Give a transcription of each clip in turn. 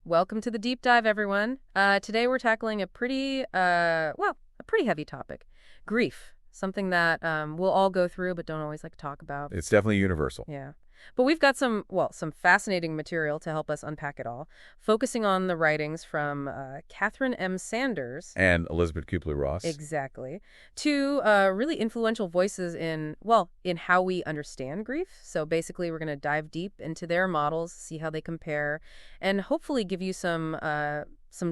Welcome to the deep dive, everyone. Today we're tackling a a pretty heavy topic. Grief. Something that we'll all go through but don't always like to talk about. It's definitely universal. Yeah. But we've got some fascinating material to help us unpack it all, focusing on the writings from Catherine M. Sanders. And Elizabeth Kubler-Ross. Exactly. Two really influential voices in how we understand grief. So basically, we're going to dive deep into their models, see how they compare, and hopefully give you some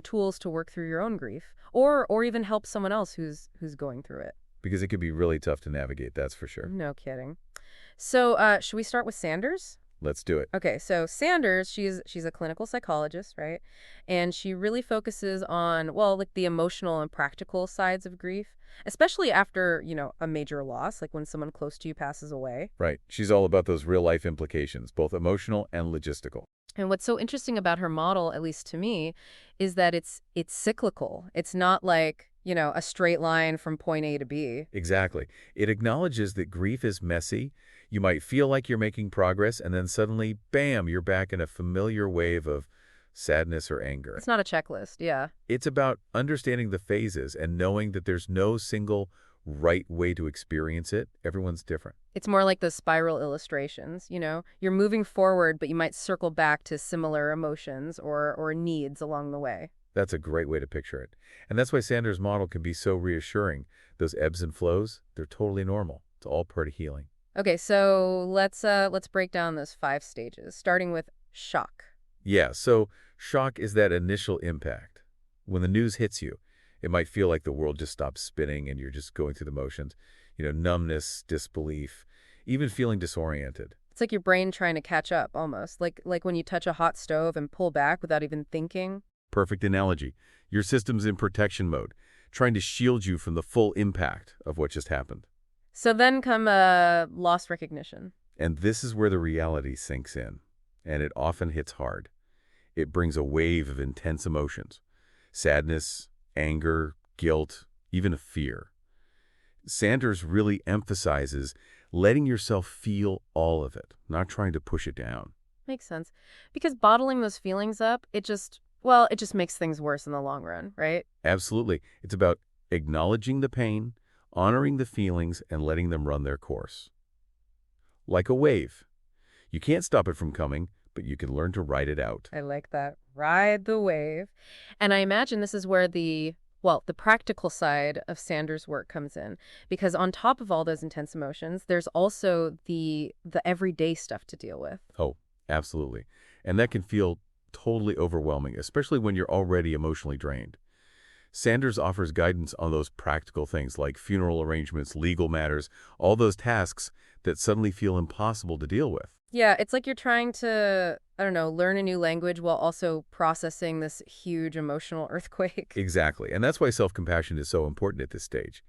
tools to work through your own grief, or even help someone else who's going through it. Because it could be really tough to navigate, that's for sure. No kidding. So, should we start with Sanders? Let's do it. Okay, so Sanders, she's a clinical psychologist, right? And she really focuses on, like the emotional and practical sides of grief, especially after, a major loss, like when someone close to you passes away. Right. She's all about those real-life implications, both emotional and logistical. And what's so interesting about her model, at least to me, is that it's cyclical. It's not like, a straight line from point A to B. Exactly. It acknowledges that grief is messy. You might feel like you're making progress, and then suddenly, bam, you're back in a familiar wave of sadness or anger. It's not a checklist, yeah. It's about understanding the phases and knowing that there's no single right way to experience it. Everyone's different. It's more like the spiral illustrations, You're moving forward, but you might circle back to similar emotions or needs along the way. That's a great way to picture it. And that's why Sanders' model can be so reassuring. Those ebbs and flows, they're totally normal. It's all part of healing. Okay, so let's break down those 5 stages, starting with shock. Yeah, so shock is that initial impact. When the news hits you, it might feel like the world just stops spinning and you're just going through the motions. Numbness, disbelief, even feeling disoriented. It's like your brain trying to catch up, almost. Like when you touch a hot stove and pull back without even thinking. Perfect analogy. Your system's in protection mode, trying to shield you from the full impact of what just happened. So then come loss recognition. And this is where the reality sinks in, and it often hits hard. It brings a wave of intense emotions. Sadness, anger, guilt, even a fear. Sanders really emphasizes letting yourself feel all of it, not trying to push it down. Makes sense. Because bottling those feelings up, it just makes things worse in the long run, right? Absolutely. It's about acknowledging the pain, honoring the feelings, and letting them run their course. Like a wave. You can't stop it from coming, but you can learn to ride it out. I like that. Ride the wave. And I imagine this is where the practical side of Sanders' work comes in. Because on top of all those intense emotions, there's also the everyday stuff to deal with. Oh, absolutely. And that can feel totally overwhelming, especially when you're already emotionally drained. Sanders offers guidance on those practical things like funeral arrangements, legal matters, all those tasks that suddenly feel impossible to deal with. Yeah, it's like you're trying to, learn a new language while also processing this huge emotional earthquake. Exactly. And that's why self-compassion is so important at this stage.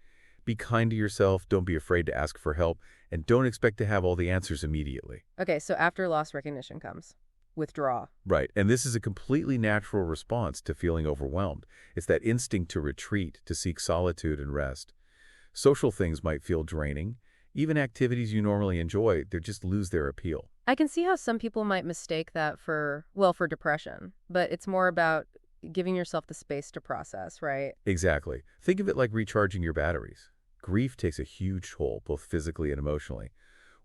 Be kind to yourself, don't be afraid to ask for help, and don't expect to have all the answers immediately. Okay, so after loss recognition comes withdraw. Right. And this is a completely natural response to feeling overwhelmed. It's that instinct to retreat, to seek solitude and rest. Social things might feel draining. Even activities you normally enjoy, they just lose their appeal. I can see how some people might mistake that for depression, but it's more about giving yourself the space to process, right? Exactly. Think of it like recharging your batteries. Grief takes a huge toll, both physically and emotionally.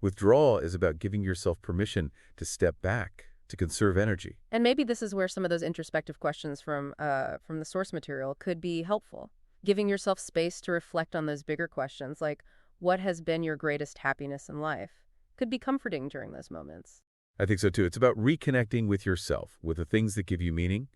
Withdrawal is about giving yourself permission to step back, to conserve energy. And maybe this is where some of those introspective questions from the source material could be helpful. Giving yourself space to reflect on those bigger questions, like what has been your greatest happiness in life, could be comforting during those moments. I think so too. It's about reconnecting with yourself, with the things that give you meaning,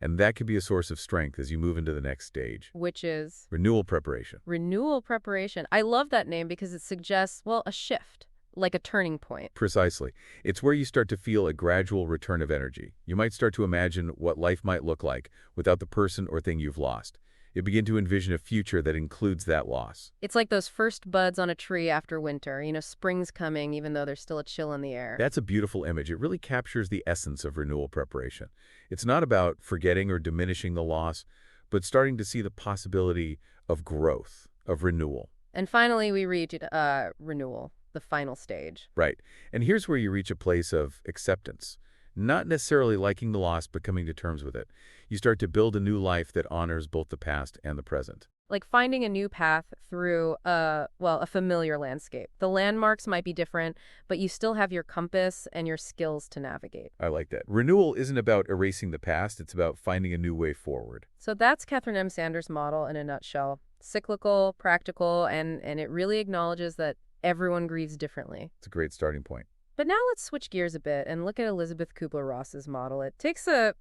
and that can be a source of strength as you move into the next stage. Which is? Renewal preparation. Renewal preparation. I love that name because it suggests, a shift. Like a turning point. Precisely. It's where you start to feel a gradual return of energy. You might start to imagine what life might look like without the person or thing you've lost. You begin to envision a future that includes that loss. It's like those first buds on a tree after winter. Spring's coming even though there's still a chill in the air. That's a beautiful image. It really captures the essence of renewal preparation. It's not about forgetting or diminishing the loss, but starting to see the possibility of growth, of renewal. And finally, we reach renewal, the final stage. Right. And here's where you reach a place of acceptance. Not necessarily liking the loss, but coming to terms with it. You start to build a new life that honors both the past and the present. Like finding a new path through a familiar landscape. The landmarks might be different, but you still have your compass and your skills to navigate. I like that. Renewal isn't about erasing the past, it's about finding a new way forward. So that's Catherine M. Sanders' model in a nutshell. Cyclical, practical, and it really acknowledges that everyone grieves differently. It's a great starting point. But now let's switch gears a bit and look at Elizabeth Kubler-Ross's model. It takes a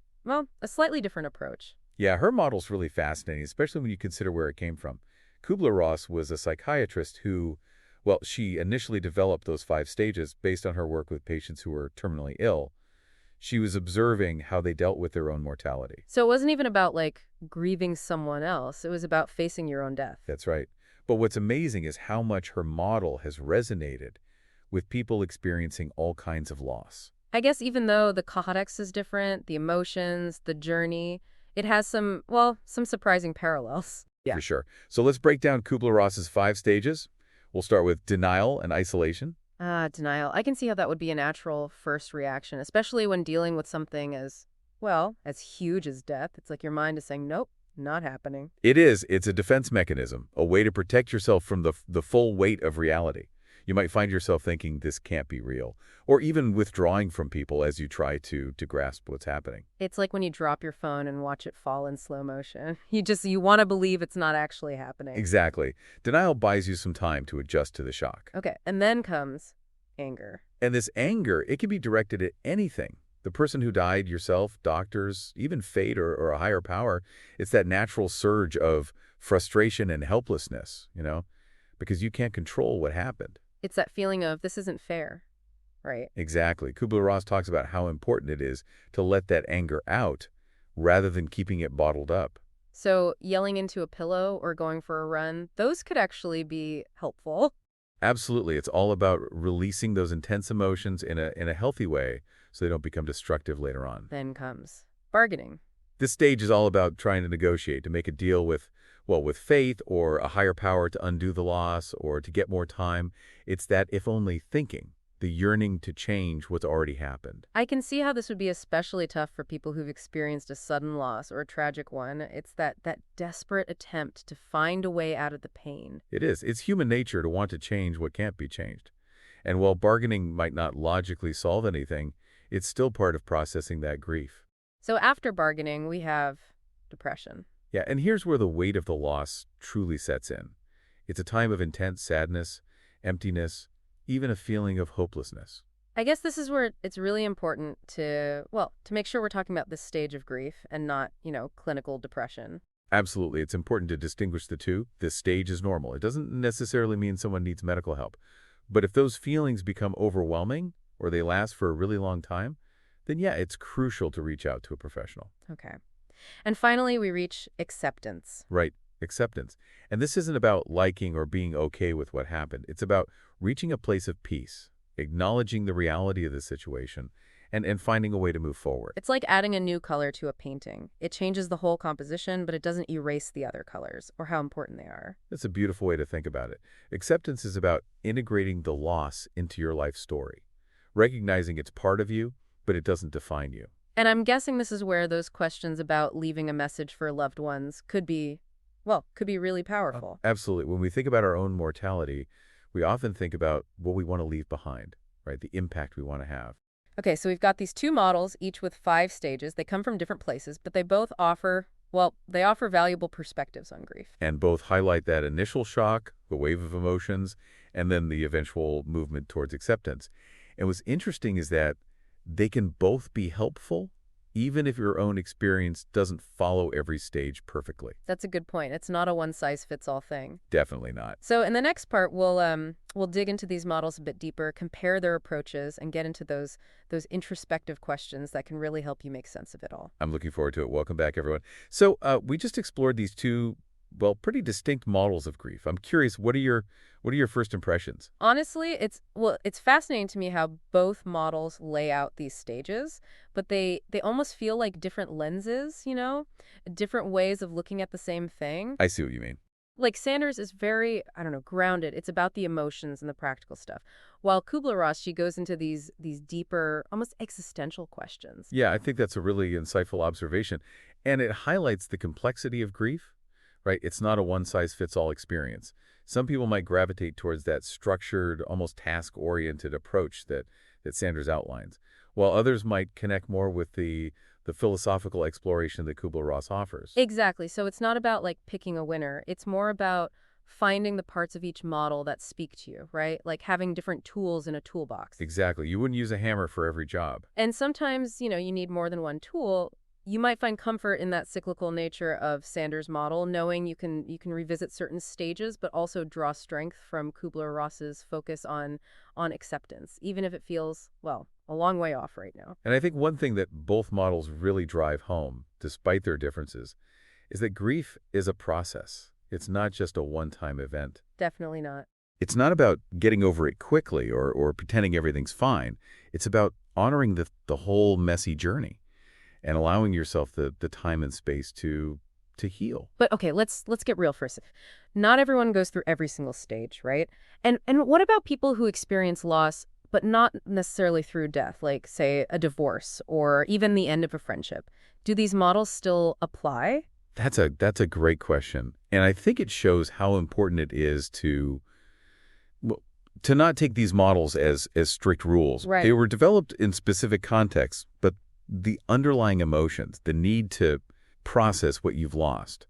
slightly different approach. Yeah, her model's really fascinating, especially when you consider where it came from. Kubler-Ross was a psychiatrist who, well, she initially developed those 5 stages based on her work with patients who were terminally ill. She was observing how they dealt with their own mortality. So it wasn't even about, like, grieving someone else. It was about facing your own death. That's right. But what's amazing is how much her model has resonated with people experiencing all kinds of loss. I guess even though the context is different, the emotions, the journey, it has some surprising parallels. Yeah. For sure. So let's break down Kubler-Ross's 5 stages. We'll start with denial and isolation. Denial. I can see how that would be a natural first reaction, especially when dealing with something as huge as death. It's like your mind is saying, nope, not happening. It is. It's a defense mechanism, a way to protect yourself from the full weight of reality. You might find yourself thinking this can't be real, or even withdrawing from people as you try to grasp what's happening. It's like when you drop your phone and watch it fall in slow motion. You want to believe it's not actually happening. Exactly. Denial buys you some time to adjust to the shock. Okay, and then comes anger. And this anger, it can be directed at anything. The person who died, yourself, doctors, even fate or a higher power. It's that natural surge of frustration and helplessness, because you can't control what happened. It's that feeling of this isn't fair, right? Exactly. Kubler-Ross talks about how important it is to let that anger out rather than keeping it bottled up. So yelling into a pillow or going for a run, those could actually be helpful. Absolutely. It's all about releasing those intense emotions in a healthy way so they don't become destructive later on. Then comes bargaining. This stage is all about trying to negotiate, to make a deal with fate or a higher power to undo the loss or to get more time. It's that if only thinking, the yearning to change what's already happened. I can see how this would be especially tough for people who've experienced a sudden loss or a tragic one. It's that desperate attempt to find a way out of the pain. It is. It's human nature to want to change what can't be changed. And while bargaining might not logically solve anything, it's still part of processing that grief. So after bargaining, we have depression. Yeah, and here's where the weight of the loss truly sets in. It's a time of intense sadness, emptiness, even a feeling of hopelessness. I guess this is where it's really important to make sure we're talking about this stage of grief and not, clinical depression. Absolutely. It's important to distinguish the two. This stage is normal. It doesn't necessarily mean someone needs medical help. But if those feelings become overwhelming or they last for a really long time, then yeah, it's crucial to reach out to a professional. Okay. And finally, we reach acceptance. Right. Acceptance. And this isn't about liking or being okay with what happened. It's about reaching a place of peace, acknowledging the reality of the situation, and finding a way to move forward. It's like adding a new color to a painting. It changes the whole composition, but it doesn't erase the other colors or how important they are. That's a beautiful way to think about it. Acceptance is about integrating the loss into your life story, recognizing it's part of you, but it doesn't define you. And I'm guessing this is where those questions about leaving a message for loved ones could be really powerful. Absolutely. When we think about our own mortality, we often think about what we want to leave behind, right? The impact we want to have. Okay, so we've got these 2 models, each with 5 stages. They come from different places, but they both offer valuable perspectives on grief. And both highlight that initial shock, the wave of emotions, and then the eventual movement towards acceptance. And what's interesting is that they can both be helpful, even if your own experience doesn't follow every stage perfectly. That's a good point. It's not a one-size-fits-all thing. Definitely not. So in the next part, we'll dig into these models a bit deeper, compare their approaches, and get into those introspective questions that can really help you make sense of it all. I'm looking forward to it. Welcome back, everyone. So we just explored these 2, pretty distinct models of grief. I'm curious, what are your first impressions? Honestly, it's fascinating to me how both models lay out these stages, but they almost feel like different lenses, different ways of looking at the same thing. I see what you mean. Like Sanders is very, I don't know, grounded. It's about the emotions and the practical stuff. While Kubler-Ross, she goes into these deeper, almost existential questions. Yeah, I think that's a really insightful observation. And it highlights the complexity of grief, right? It's not a one-size-fits-all experience. Some people might gravitate towards that structured, almost task-oriented approach that Sanders outlines, while others might connect more with the philosophical exploration that Kubler-Ross offers. Exactly. So it's not about like picking a winner. It's more about finding the parts of each model that speak to you, right? Like having different tools in a toolbox. Exactly. You wouldn't use a hammer for every job. And sometimes, you need more than one tool. You might find comfort in that cyclical nature of Sanders' model, knowing you can revisit certain stages, but also draw strength from Kubler-Ross's focus on acceptance, even if it feels, well, a long way off right now. And I think one thing that both models really drive home, despite their differences, is that grief is a process. It's not just a one-time event. Definitely not. It's not about getting over it quickly or pretending everything's fine. It's about honoring the whole messy journey and allowing yourself the time and space to heal. But okay, let's get real for a sec. Not everyone goes through every single stage, right? And what about people who experience loss, but not necessarily through death, like say a divorce or even the end of a friendship? Do these models still apply? That's a great question. And I think it shows how important it is well, to not take these models as strict rules. Right. They were developed in specific contexts, but the underlying emotions, the need to process what you've lost,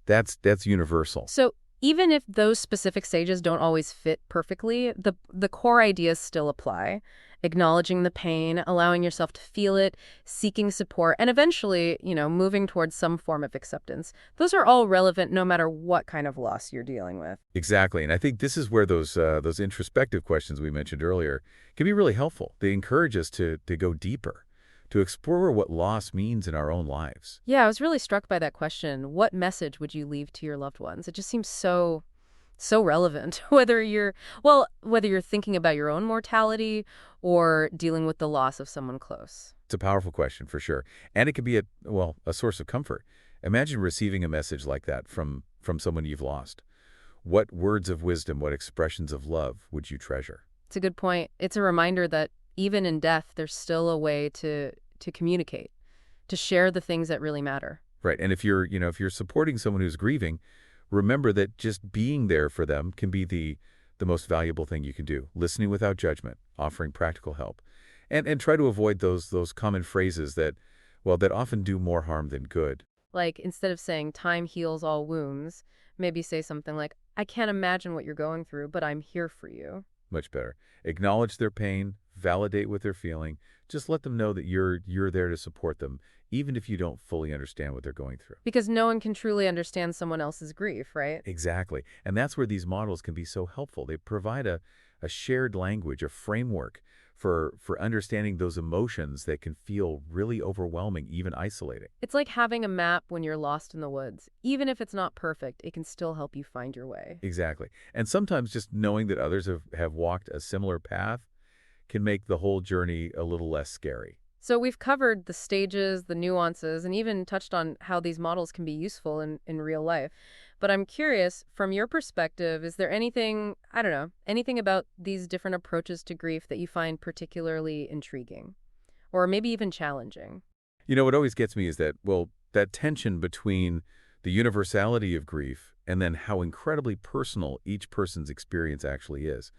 that's universal. So even if those specific stages don't always fit perfectly, the core ideas still apply. Acknowledging the pain, allowing yourself to feel it, seeking support, and eventually, moving towards some form of acceptance. Those are all relevant no matter what kind of loss you're dealing with. Exactly. And I think this is where those introspective questions we mentioned earlier can be really helpful. They encourage us to go deeper, to explore what loss means in our own lives. Yeah, I was really struck by that question. What message would you leave to your loved ones? It just seems so relevant, whether you're thinking about your own mortality or dealing with the loss of someone close. It's a powerful question for sure. And it can be a source of comfort. Imagine receiving a message like that from someone you've lost. What words of wisdom, what expressions of love would you treasure? It's a good point. It's a reminder that even in death, there's still a way to communicate, to share the things that really matter. Right. And if you're supporting someone who's grieving, remember that just being there for them can be the most valuable thing you can do. Listening without judgment, offering practical help, and try to avoid those common phrases that often do more harm than good. Like instead of saying time heals all wounds, maybe say something like, I can't imagine what you're going through, but I'm here for you. Much better. Acknowledge their pain, validate what they're feeling. Just let them know that you're there to support them, even if you don't fully understand what they're going through. Because no one can truly understand someone else's grief, right? Exactly. And that's where these models can be so helpful. They provide a shared language, a framework for understanding those emotions that can feel really overwhelming, even isolating. It's like having a map when you're lost in the woods. Even if it's not perfect, it can still help you find your way. Exactly. And sometimes just knowing that others have walked a similar path can make the whole journey a little less scary. So we've covered the stages, the nuances, and even touched on how these models can be useful in real life. But I'm curious, from your perspective, is there anything, I don't know, anything about these different approaches to grief that you find particularly intriguing? Or maybe even challenging? What always gets me is that tension between the universality of grief and then how incredibly personal each person's experience actually is.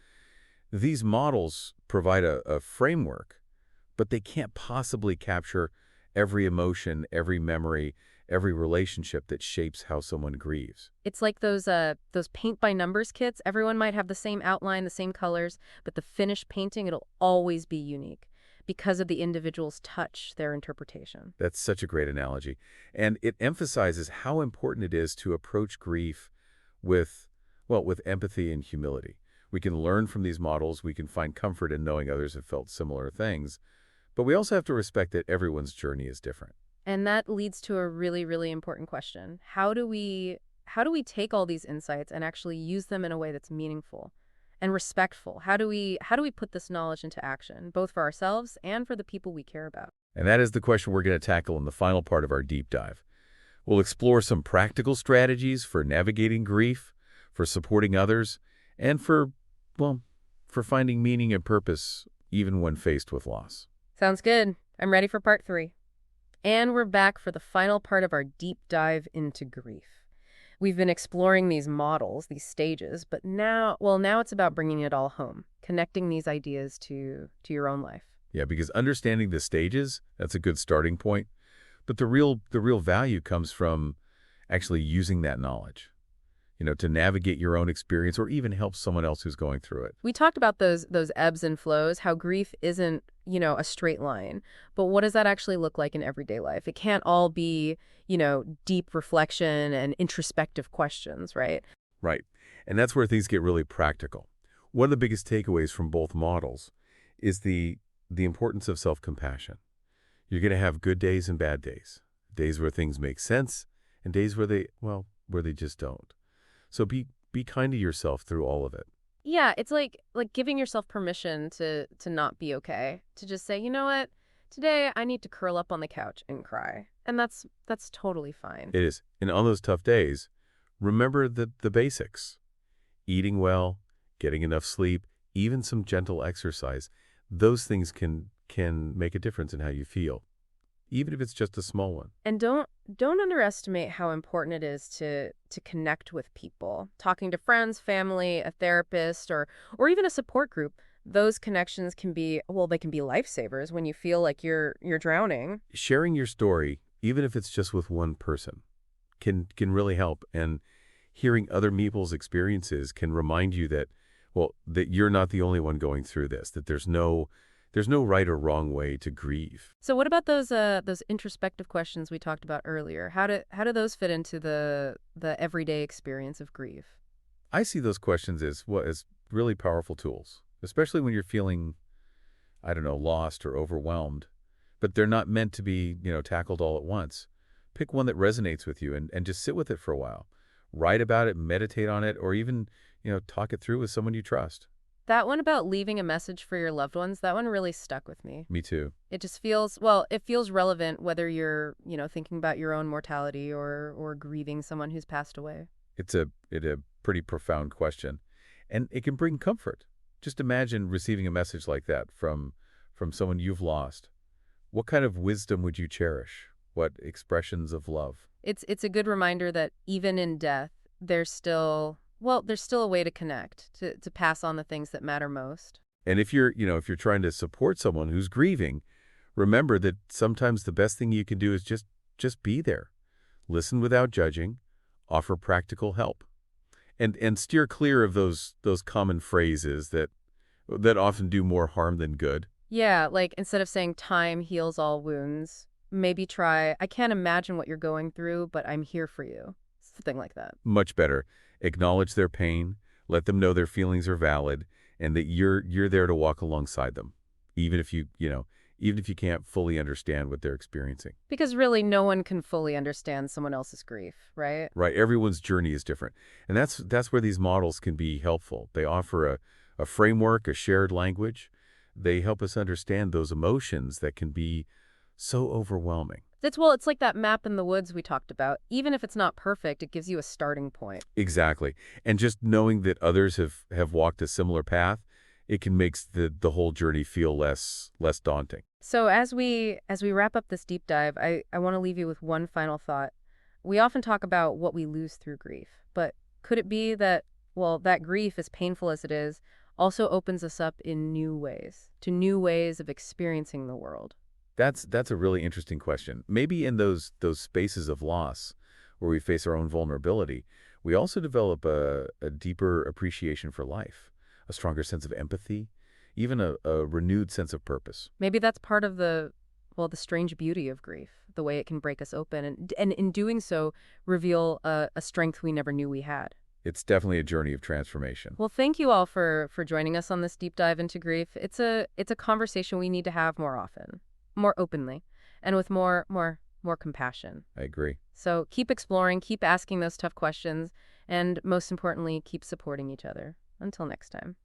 These models provide a framework, but they can't possibly capture every emotion, every memory, every relationship that shapes how someone grieves. It's like those paint by numbers kits. Everyone might have the same outline, the same colors, but the finished painting, it'll always be unique because of the individual's touch, their interpretation. That's such a great analogy. And it emphasizes how important it is to approach grief with empathy and humility. We can learn from these models. We can find comfort in knowing others have felt similar things. But we also have to respect that everyone's journey is different. And that leads to a really, really important question. How do we take all these insights and actually use them in a way that's meaningful and respectful? How do we put this knowledge into action, both for ourselves and for the people we care about? And that is the question we're going to tackle in the final part of our deep dive. We'll explore some practical strategies for navigating grief, for supporting others, and well, for finding meaning and purpose even when faced with loss. Sounds good. I'm ready for part 3. And we're back for the final part of our deep dive into grief. We've been exploring these models, these stages, but now it's about bringing it all home, connecting these ideas to your own life. Yeah, because understanding the stages, that's a good starting point. But the real value comes from actually using that knowledge, to navigate your own experience or even help someone else who's going through it. We talked about those ebbs and flows, how grief isn't, a straight line. But what does that actually look like in everyday life? It can't all be, deep reflection and introspective questions, right? Right. And that's where things get really practical. One of the biggest takeaways from both models is the importance of self-compassion. You're going to have good days and bad days, days where things make sense and days where they just don't. So be kind to yourself through all of it. Yeah, it's like giving yourself permission to not be okay, to just say, you know what, today I need to curl up on the couch and cry, and that's totally fine. It is. And on those tough days, remember the basics. Eating well, getting enough sleep, even some gentle exercise. Those things can make a difference in how you feel, even if it's just a small one. And don't underestimate how important it is to connect with people. Talking to friends, family, a therapist, or even a support group. Those connections can be, they can be lifesavers when you feel like you're drowning. Sharing your story, even if it's just with one person, can really help. And hearing other people's experiences can remind you that you're not the only one going through this, that there's no right or wrong way to grieve. So what about those introspective questions we talked about earlier? How do those fit into the everyday experience of grief? I see those questions as really powerful tools, especially when you're feeling, I don't know, lost or overwhelmed. But they're not meant to be, tackled all at once. Pick one that resonates with you and just sit with it for a while. Write about it, meditate on it, or even, talk it through with someone you trust. That one about leaving a message for your loved ones, that one really stuck with me. Me too. It just feels, it feels relevant whether you're, thinking about your own mortality or grieving someone who's passed away. It's a pretty profound question, and it can bring comfort. Just imagine receiving a message like that from someone you've lost. What kind of wisdom would you cherish? What expressions of love? It's a good reminder that even in death, there's still a way to connect, to pass on the things that matter most. And if you're trying to support someone who's grieving, remember that sometimes the best thing you can do is just be there. Listen without judging, offer practical help. And steer clear of those common phrases that often do more harm than good. Yeah, like instead of saying time heals all wounds, maybe try, I can't imagine what you're going through, but I'm here for you. Something like that. Much better. Acknowledge their pain, let them know their feelings are valid, and that you're there to walk alongside them, even if you can't fully understand what they're experiencing. Because really no one can fully understand someone else's grief, right? Right. Everyone's journey is different. And that's where these models can be helpful. They offer a framework, a shared language. They help us understand those emotions that can be so overwhelming. It's like that map in the woods we talked about. Even if it's not perfect, it gives you a starting point. Exactly. And just knowing that others have walked a similar path, it can make the whole journey feel less daunting. So as we wrap up this deep dive, I want to leave you with one final thought. We often talk about what we lose through grief, but could it be that, that grief, as painful as it is, also opens us up in new ways, to new ways of experiencing the world? That's a really interesting question. Maybe in those spaces of loss where we face our own vulnerability, we also develop a deeper appreciation for life, a stronger sense of empathy, even a renewed sense of purpose. Maybe that's part of the strange beauty of grief, the way it can break us open and in doing so reveal a strength we never knew we had. It's definitely a journey of transformation. Well, thank you all for joining us on this deep dive into grief. It's a conversation we need to have more often, more openly, and with more compassion. I agree. So keep exploring, keep asking those tough questions, and most importantly, keep supporting each other. Until next time.